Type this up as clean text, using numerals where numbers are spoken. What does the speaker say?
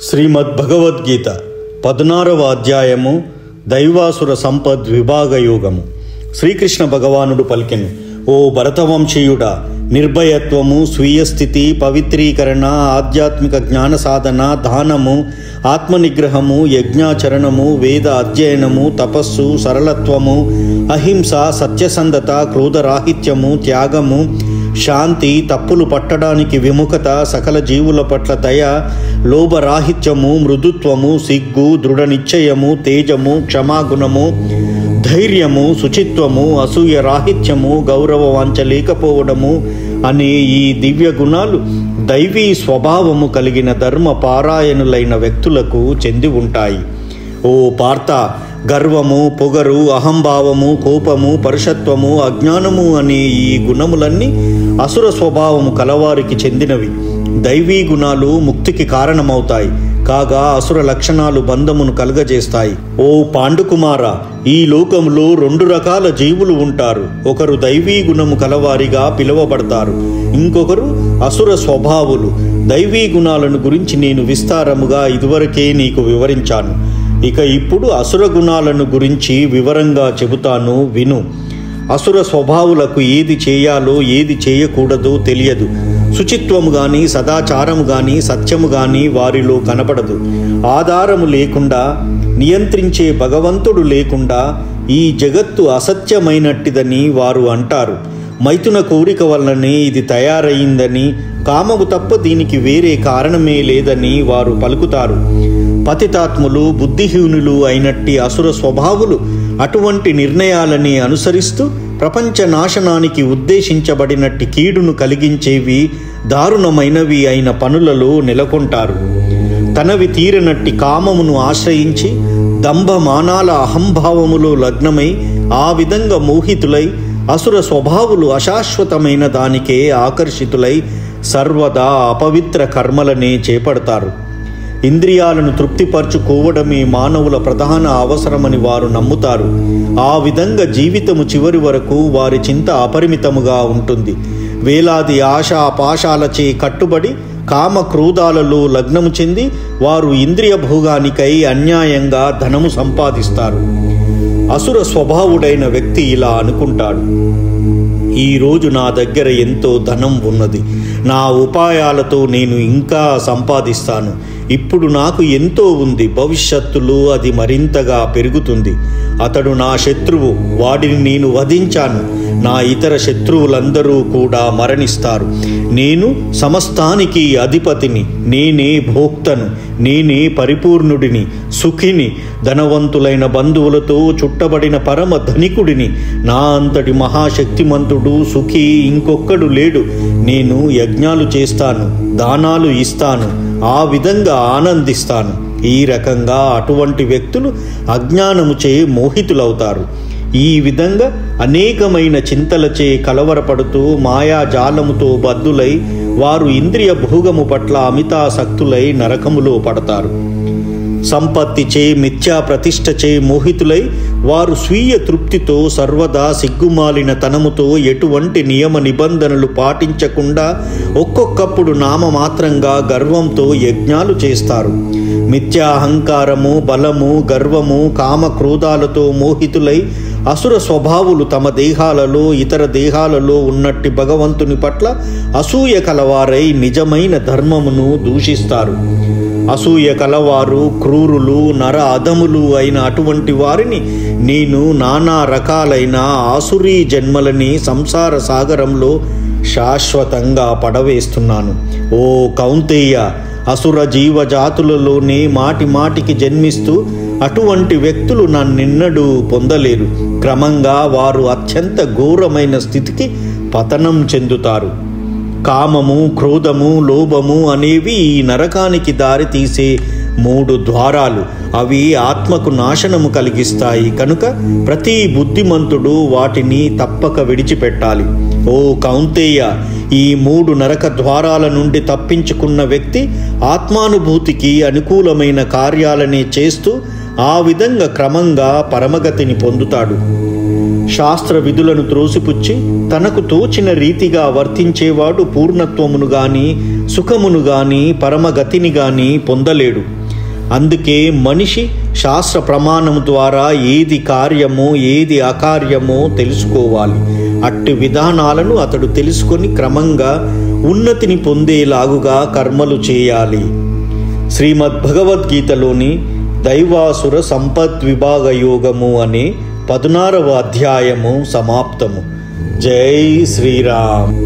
శ్రీమద్భగవద్గీత 16వ అధ్యాయము దైవాసుర సంపద్ విభాగయోగము. శ్రీకృష్ణ భగవానుడు పలికెను, ఓ భరతవంశీయుడా, నిర్భయత్వము, స్వీయ స్థితి, పవిత్రీకరణ, ఆధ్యాత్మిక జ్ఞాన సాధన, దానము, ఆత్మనిగ్రహము, యజ్ఞాచరణము, వేద అధ్యయనము, తపస్సు, సరళత్వము, అహింస, సత్యసంధత, క్రోధరాహిత్యము, త్యాగము, శాంతి, తప్పులు పట్టడానికి విముఖత, సకల జీవుల పట్ల దయ, లోభరాహిత్యము, మృదుత్వము, సిగ్గు, దృఢ నిశ్చయము, తేజము, క్షమాగుణము, ధైర్యము, శుచిత్వము, అసూయ రాహిత్యము, గౌరవ వాంఛ లేకపోవడము అనే ఈ దివ్య గుణాలు దైవీ స్వభావము కలిగిన ధర్మ పారాయణులైన వ్యక్తులకు చెంది ఉంటాయి. ఓ పార్థ, గర్వము, పొగరు, అహంభావము, కోపము, పరుషత్వము, అజ్ఞానము అనే ఈ గుణములన్నీ అసుర స్వభావము కలవారికి చెందినవి. దైవీ గుణాలు ముక్తికి కారణమవుతాయి, కాగా అసుర లక్షణాలు బంధమును కలుగజేస్తాయి. ఓ పాండుకుమార, ఈ లోకంలో 2 రకాల జీవులు ఉంటారు. ఒకరు దైవీ గుణము కలవారిగా పిలువబడతారు, ఇంకొకరు అసుర స్వభావులు. దైవీ గుణాలను గురించి నేను విస్తారముగా ఇదివరకే నీకు వివరించాను. ఇక ఇప్పుడు అసుర గుణాలను గురించి వివరంగా చెబుతాను, విను. అసుర స్వభావులకు ఏది చేయాలో ఏది చేయకూడదో తెలియదు. శుచిత్వము గాని, సదాచారము గాని, సత్యము గాని వారిలో కనపడదు. ఆధారము లేకుండా, నియంత్రించే భగవంతుడు లేకుండా ఈ జగత్తు అసత్యమైనట్టిదని వారు అంటారు. మైథున కోరిక వల్లనే ఇది తయారయిందని, కామము తప్ప దీనికి వేరే కారణమే లేదని వారు పలుకుతారు. పతితాత్ములు, బుద్ధిహీనులు అయినట్టి అసుర స్వభావులు అటువంటి నిర్ణయాలని అనుసరిస్తూ ప్రపంచ నాశనానికి ఉద్దేశించబడినట్టి కీడును కలిగించేవి, దారుణమైనవి అయిన పనులలో నెలకొంటారు. తనవి తీరనట్టి కామమును ఆశ్రయించి దంభమానాల అహంభావములో లగ్నమై ఆ విధంగా మోహితులై అసుర స్వభావులు అశాశ్వతమైన దానికే ఆకర్షితులై సర్వదా అపవిత్ర కర్మలనే చేపడతారు. ఇంద్రియాలను తృప్తిపరచుకోవడమే మానవుల ప్రధాన అవసరమని వారు నమ్ముతారు. ఆ విధంగా జీవితము చివరి వరకు వారి చింత అపరిమితముగా ఉంటుంది. వేలాది ఆశా పాశాలచే కట్టుబడి కామ క్రోధాలలో లగ్నము చెంది వారు ఇంద్రియ భోగానికై అన్యాయంగా ధనము సంపాదిస్తారు. అసుర స్వభావుడైన వ్యక్తి ఇలా అనుకుంటాడు, ఈరోజు నా దగ్గర ఎంతో ధనం ఉన్నది, నా ఉపాయాలతో నేను ఇంకా సంపాదిస్తాను. ఇప్పుడు నాకు ఎంతో ఉంది, భవిష్యత్తులో అది మరింతగా పెరుగుతుంది. అతడు నా శత్రువు, వాడిని నేను వధించాను. నా ఇతర శత్రువులందరూ కూడా మరణిస్తారు. నేను సమస్తానికి అధిపతిని, నేనే భోక్తను, నేనే పరిపూర్ణుడిని, సుఖిని, ధనవంతులైన బంధువులతో చుట్టబడిన పరమ ధనికుడిని. నా అంతటి మహాశక్తిమంతుడు, సుఖి ఇంకొక్కడు లేడు. నేను యజ్ఞాలు చేస్తాను, దానాలు ఇస్తాను, ఆ విధంగా ఆనందిస్తాను. ఈ రకంగా అటువంటి వ్యక్తులు అజ్ఞానముచే మోహితులవుతారు. ఈ విధంగా అనేకమైన చింతలచే కలవరపడుతూ మాయాజాలముతో బద్దులై వారు ఇంద్రియ భోగము పట్ల అమితాసక్తులై నరకములో పడతారు. సంపత్తిచే, మిథ్యా ప్రతిష్టచే మోహితులై వారు స్వీయ తృప్తితో సర్వదా సిగ్గుమాలిన తనముతో ఎటువంటి నియమ నిబంధనలు పాటించకుండా ఒక్కొక్కప్పుడు నామమాత్రంగా గర్వంతో యజ్ఞాలు చేస్తారు. మిథ్యా అహంకారము, బలము, గర్వము, కామ క్రోధాలతో మోహితులై అసుర స్వభావులు తమ దేహాలలో, ఇతర దేహాలలో ఉన్నట్టి భగవంతుని పట్ల అసూయ కలవారై నిజమైన ధర్మమును దూషిస్తారు. అసూయ కలవారు క్రూరులు, నర అధములు అయిన అటువంటి వారిని నేను నానా రకాలైన ఆసురీ జన్మలని సంసార సాగరంలో శాశ్వతంగా పడవేస్తున్నాను. ఓ కౌంతేయ, అసుర జీవజాతులలోనే మాటి మాటికి జన్మిస్తూ అటువంటి వ్యక్తులు నన్నెన్నడూ పొందలేరు. క్రమంగా వారు అత్యంత ఘోరమైన స్థితికి పతనం చెందుతారు. కామము, క్రోధము, లోభము అనేవి ఈ నరకానికి దారి తీసే 3 ద్వారాలు. అవి ఆత్మకు నాశనము కలిగిస్తాయి కనుక ప్రతి బుద్ధిమంతుడు వాటిని తప్పక విడిచిపెట్టాలి. ఓ కౌంతేయ, ఈ 3 నరక ద్వారాల నుండి తప్పించుకున్న వ్యక్తి ఆత్మానుభూతికి అనుకూలమైన కార్యాలనే చేస్తూ ఆ విధంగా క్రమంగా పరమగతిని పొందుతాడు. శాస్త్ర విధులను త్రోసిపుచ్చి తనకు తోచిన రీతిగా వర్తించేవాడు పూర్ణత్వమును గాని సుఖమును గాని పరమగతిని గాని పొందలేడు. అందుకే మనిషి శాస్త్ర ప్రమాణం ద్వారా ఏది కార్యమో ఏది అకార్యమో తెలుసుకోవాలి. అట్టి విధానాలను అతడు తెలుసుకొని క్రమంగా ఉన్నతిని పొందేలాగుగా కర్మలు చేయాలి. శ్రీమద్ భగవద్గీతలోని దైవాసుర సంపద్విభాగ యోగము అనే 16వ అధ్యాయము సమాప్తము. జై శ్రీరామ్.